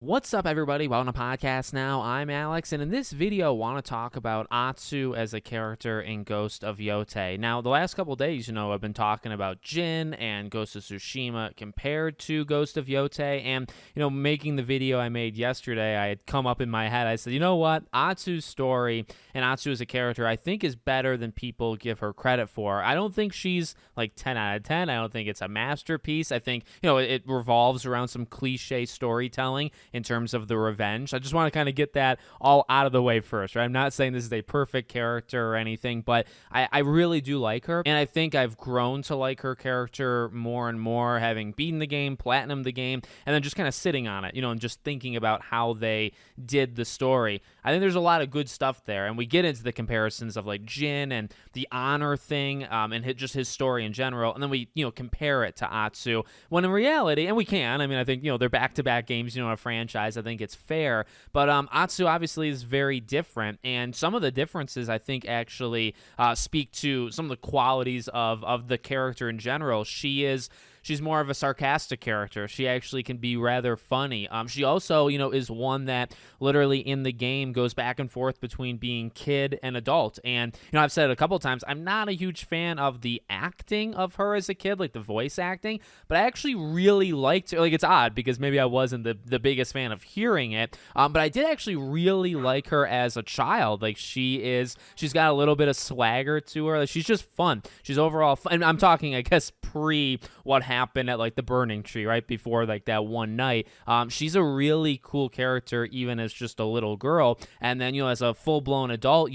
What's up, everybody? Welcome to Podcast Now. I'm Alex, and in this video, I want to talk about Atsu as a character in Ghost of Yotei. Now, the last couple days, I've been talking about Jin and Ghost of Tsushima compared to Ghost of Yotei, and, making the video I made yesterday, I had come up in my head, I said, you know what? Atsu's story and Atsu as a character, I think, is better than people give her credit for. I don't think she's, 10 out of 10. I don't think it's a masterpiece. I think, it revolves around some cliche storytelling in terms of the revenge. I just want to kind of get that all out of the way first, right? I'm not saying this is a perfect character or anything, but I really do like her, and I think I've grown to like her character more and more, having beaten the game, platinumed the game, and then just kind of sitting on it, and just thinking about how they did the story. I think there's a lot of good stuff there, and we get into the comparisons of Jin and the honor thing, and just his story in general, and then we, compare it to Atsu, when in reality, and we can, I think, they're back-to-back games, in a franchise. I think it's fair, but Atsu obviously is very different, and some of the differences I think actually speak to some of the qualities of the character in general. She's more of a sarcastic character. She actually can be rather funny. She also, is one that literally in the game goes back and forth between being kid and adult. And, I've said it a couple of times, I'm not a huge fan of the acting of her as a kid, like the voice acting, but I actually really liked her. It's odd because maybe I wasn't the biggest fan of hearing it, but I did actually really like her as a child. She's got a little bit of swagger to her. She's just fun. She's overall fun. And I'm talking, I guess, pre what happened at the burning tree, right before that one night. She's a really cool character even as just a little girl, and then as a full-blown adult,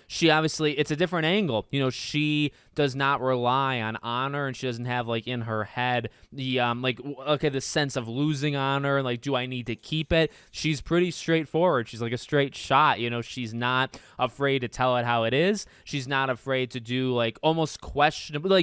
she obviously, it's a different angle. She does not rely on honor, and she doesn't have in her head the the sense of losing honor, do I need to keep it. She's pretty straightforward. She's a straight shot. She's not afraid to tell it how it is. She's not afraid to do almost questionable,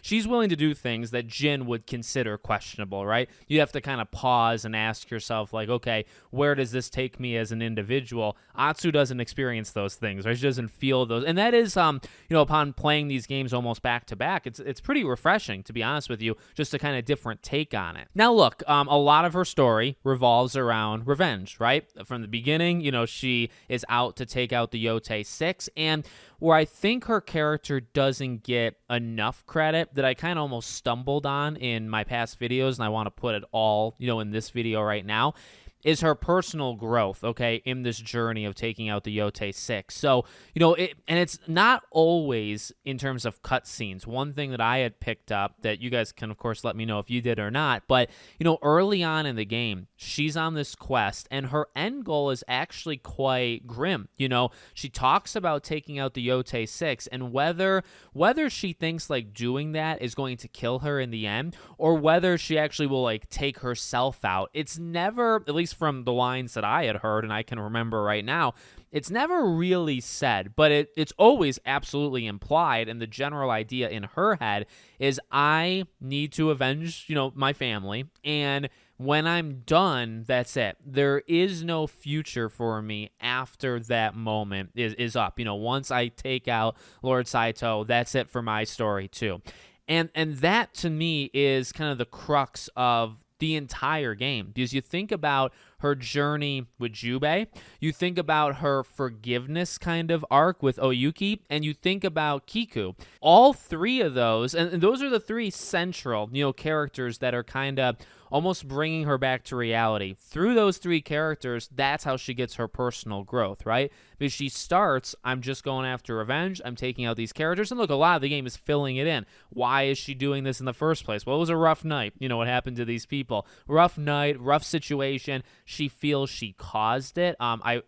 she's willing to do things that Jin would consider questionable, right? You have to kind of pause and ask yourself, okay, where does this take me as an individual? Atsu doesn't experience those things, right? She doesn't feel those, and that is, upon playing these games almost back to back, it's pretty refreshing, to be honest with you, just a kind of different take on it. Now, look, a lot of her story revolves around revenge, right? From the beginning, she is out to take out the Yotei 6, and where I think her character doesn't get enough credit that I kind of almost stumbled on in my past videos, and I want to put it all, in this video right now, is her personal growth, okay, in this journey of taking out the Yotei 6. So, and it's not always in terms of cutscenes. One thing that I had picked up that you guys can, of course, let me know if you did or not, but, early on in the game, she's on this quest, and her end goal is actually quite grim. She talks about taking out the Yotei 6, and whether she thinks, doing that is going to kill her in the end, or whether she actually will, take herself out, it's never, at least from the lines that I had heard and I can remember right now, it's never really said, but it's always absolutely implied, and the general idea in her head is, I need to avenge, my family, and when I'm done, that's it. There is no future for me after that moment is up. Once I take out Lord Saito, that's it for my story too. And that to me is kind of the crux of the entire game, because you think about her journey with Jubei, you think about her forgiveness kind of arc with Oyuki, and you think about Kiku. All three of those, and those are the three central, characters that are kind of almost bringing her back to reality. Through those three characters, that's how she gets her personal growth, right? Because she starts, I'm just going after revenge, I'm taking out these characters, and look, a lot of the game is filling it in. Why is she doing this in the first place? Well, it was a rough night, what happened to these people. Rough night, rough situation. She feels she caused it,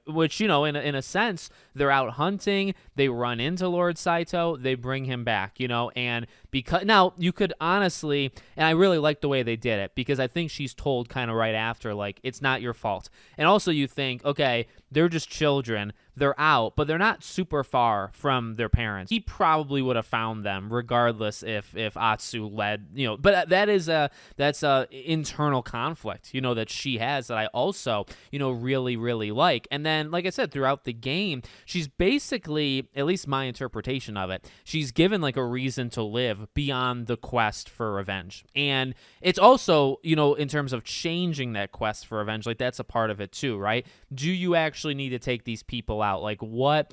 which, in a sense, they're out hunting, they run into Lord Saito, they bring him back, and because, now, you could honestly, and I really like the way they did it, because I think she's told kind of right after, it's not your fault. And also you think, okay, they're just children, they're out, but they're not super far from their parents. He probably would have found them regardless if Atsu led, but that's a internal conflict, that she has that I also, really, really like. And then, like I said, throughout the game, she's basically, at least my interpretation of it, she's given like a reason to live beyond the quest for revenge. And it's also, in terms of changing that quest for revenge, like that's a part of it too, right? Do you actually need to take these people out? Like what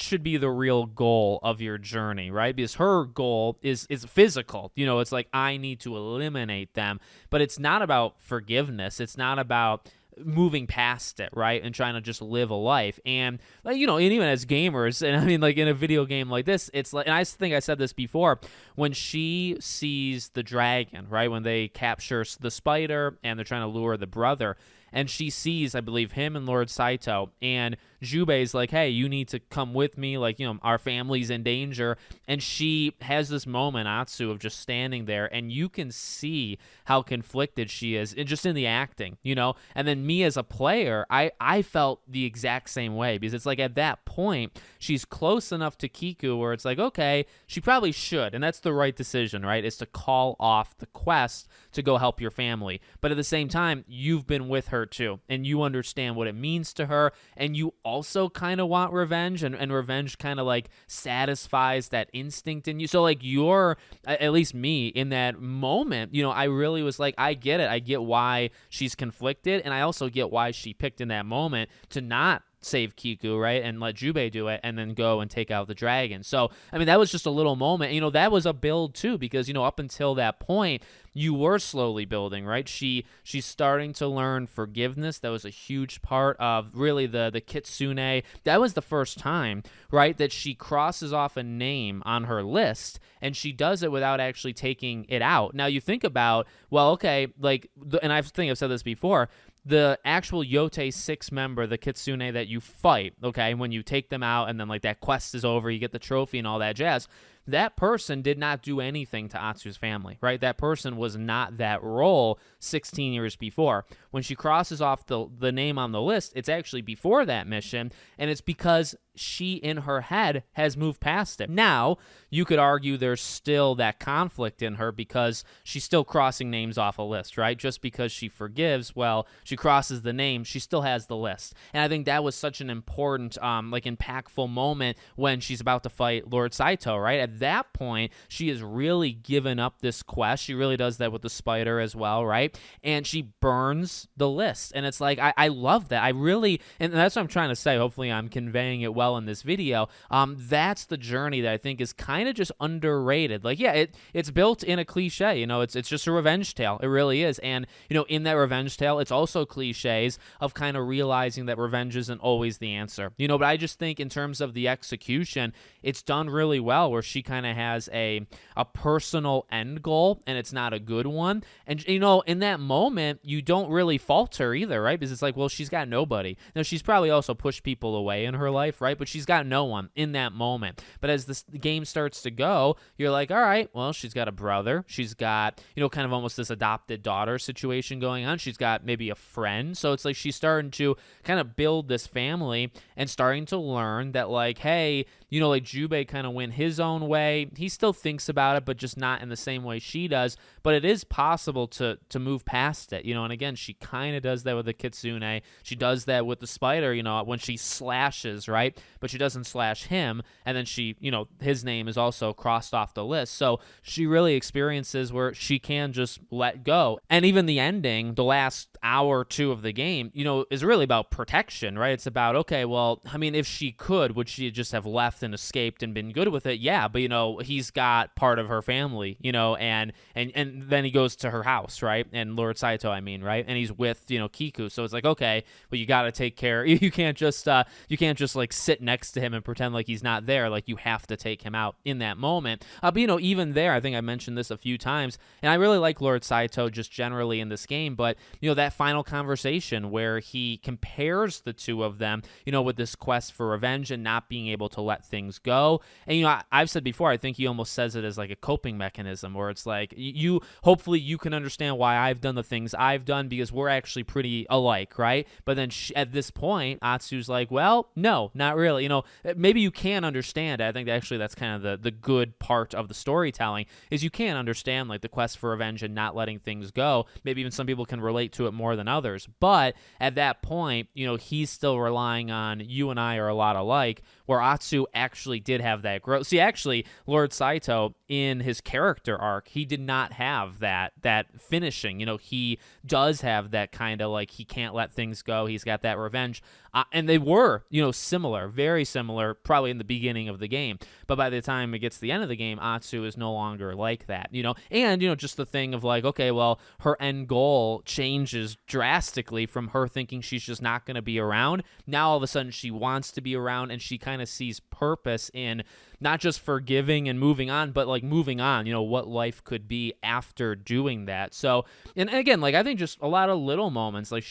should be the real goal of your journey, right? Because her goal is physical. It's like, I need to eliminate them, but it's not about forgiveness. It's not about moving past it, right? And trying to just live a life. And like, and even as gamers, and I mean, like in a video game like this, it's like, and I think I said this before, when she sees the dragon, right? When they capture the spider and they're trying to lure the brother, and she sees, I believe, him and Lord Saito, and Jubei's like, hey, you need to come with me, like, our family's in danger. And she has this moment, Atsu, of just standing there, and you can see how conflicted she is, and just in the acting, And then me as a player, I felt the exact same way, because it's like at that point, she's close enough to Kiku where it's like, okay, she probably should, and that's the right decision, right, is to call off the quest to go help your family. But at the same time, you've been with her too, and you understand what it means to her, and you also kind of want revenge, and revenge kind of like satisfies that instinct in you. So like you're, at least me in that moment, I really was like, I get it. I get why she's conflicted, and I also get why she picked in that moment to not save Kiku, right, and let Jubei do it, and then go and take out the dragon. So, I mean, that was just a little moment. That was a build too, because, up until that point, you were slowly building, right? She's starting to learn forgiveness. That was a huge part of really the Kitsune. That was the first time, right, that she crosses off a name on her list, and she does it without actually taking it out. Now, you think about, well, okay, like, and I think I've said this before, the actual Yote 6 member, the Kitsune that you fight, okay, when you take them out and then like that quest is over, you get the trophy and all that jazz, that person did not do anything to Atsu's family, right? That person was not that role 16 years before. When she crosses off the name on the list, it's actually before that mission, and it's because she, in her head, has moved past it. Now, you could argue there's still that conflict in her because she's still crossing names off a list, right? Just because she forgives, well, she crosses the name, she still has the list. And I think that was such an important, impactful moment when she's about to fight Lord Saito, right? At that point, she has really given up this quest. She really does that with the spider as well, right? And she burns the list. And it's like, I love that. I really, and that's what I'm trying to say. Hopefully I'm conveying it well in this video. That's the journey that I think is kind of just underrated. Like, yeah, it's built in a cliche, it's just a revenge tale. It really is. And, in that revenge tale, it's also cliches of kind of realizing that revenge isn't always the answer, but I just think in terms of the execution, it's done really well, where she kind of has a personal end goal, and it's not a good one. And, in that moment, you don't really fault her either, right? Because it's like, well, she's got nobody. Now, she's probably also pushed people away in her life, right? But she's got no one in that moment. But as the game starts to go, you're like, all right, well, she's got a brother. She's got, kind of almost this adopted daughter situation going on. She's got maybe a friend. So it's like she's starting to kind of build this family and starting to learn that, like, hey, like Jubei kind of went his own way. He still thinks about it, but just not in the same way she does. But it is possible to move past it, and again, she kind of does that with the Kitsune. She does that with the spider, when she slashes, right? But she doesn't slash him, and then she, his name is also crossed off the list. So she really experiences where she can just let go. And even the ending, the last hour or two of the game, is really about protection, right? It's about, okay, well, I mean, if she could, would she just have left and escaped and been good with it? Yeah, but he's got part of her family, and then he goes to her house, right? And Lord Saito, I mean, right? And he's with, Kiku. So it's like, okay, but you got to take care. You can't just like sit next to him and pretend like he's not there. Like, you have to take him out in that moment. But even there, I think I mentioned this a few times, and I really like Lord Saito just generally in this game, but that final conversation where he compares the two of them, with this quest for revenge and not being able to let things go. And I've said before, I think he almost says it as like a coping mechanism, where it's like, you hopefully you can understand why I've done the things I've done, because we're actually pretty alike, right? But then at this point, Atsu's like, well, no, not really. Maybe you can understand it. I think actually that's kind of the good part of the storytelling, is you can understand like the quest for revenge and not letting things go. Maybe even some people can relate to it more than others. But at that point, he's still relying on, you and I are a lot alike, where Atsu actually did have that growth. See, actually, Lord Saito, in his character arc, he did not have that finishing. He does have that kind of like, he can't let things go. He's got that revenge. And they were, similar, very similar, probably in the beginning of the game. But by the time it gets to the end of the game, Atsu is no longer like that, And, just the thing of like, okay, well, her end goal changes drastically from her thinking she's just not going to be around. Now, all of a sudden, she wants to be around, and she kind of sees purpose in not just forgiving and moving on, but like moving on, what life could be after doing that. So, and again, like, I think just a lot of little moments, like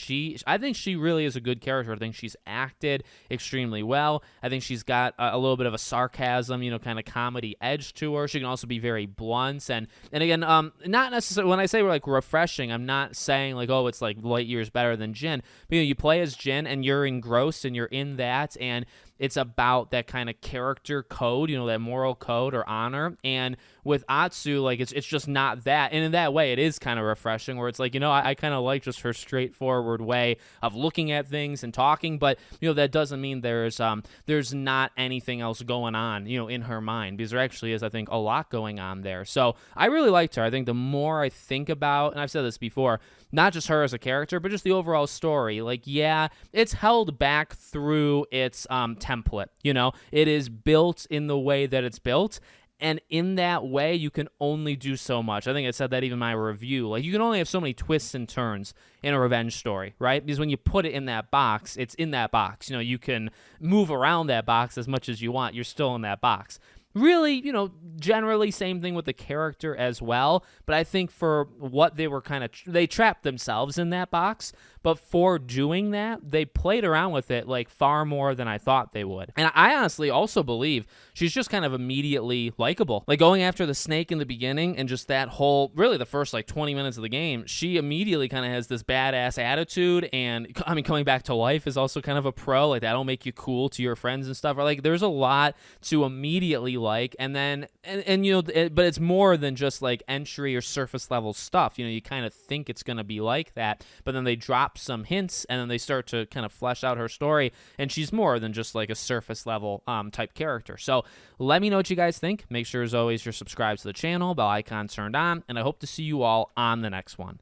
I think she really is a good character. I think she's acted extremely well. I think she's got a little bit of a sarcasm, kind of comedy edge to her. She can also be very blunt. And again, not necessarily, when I say we're like refreshing, I'm not saying like, oh, it's like light years better than Jin. But you play as Jin and you're engrossed and you're in that, and it's about that kind of character code, that moral code or honor. And with Atsu, like, it's just not that. And in that way, it is kind of refreshing, where it's like, I kind of like just her straightforward way of looking at things and talking. But, that doesn't mean there's not anything else going on, in her mind, because there actually is, I think, a lot going on there. So I really liked her. I think the more I think about, and I've said this before, not just her as a character, but just the overall story, like, yeah, it's held back through its template. It is built in the way that it's built. And in that way, you can only do so much. I think I said that even in my review. Like, you can only have so many twists and turns in a revenge story, right? Because when you put it in that box, it's in that box. You can move around that box as much as you want. You're still in that box. Really, generally same thing with the character as well. But I think for what they were they trapped themselves in that box. But for doing that, they played around with it like far more than I thought they would. And I honestly also believe she's just kind of immediately likable. Like, going after the snake in the beginning and just that whole, really the first like 20 minutes of the game, she immediately kind of has this badass attitude. And I mean, coming back to life is also kind of a pro. Like, that'll make you cool to your friends and stuff. Or like, there's a lot to immediately like. And then, but it's more than just like entry or surface level stuff. You kind of think it's going to be like that, but then they drop some hints and then they start to kind of flesh out her story, and she's more than just like a surface level type character. So let me know what you guys think. Make sure, as always, you're subscribed to the channel, bell icon turned on, and I hope to see you all on the next one.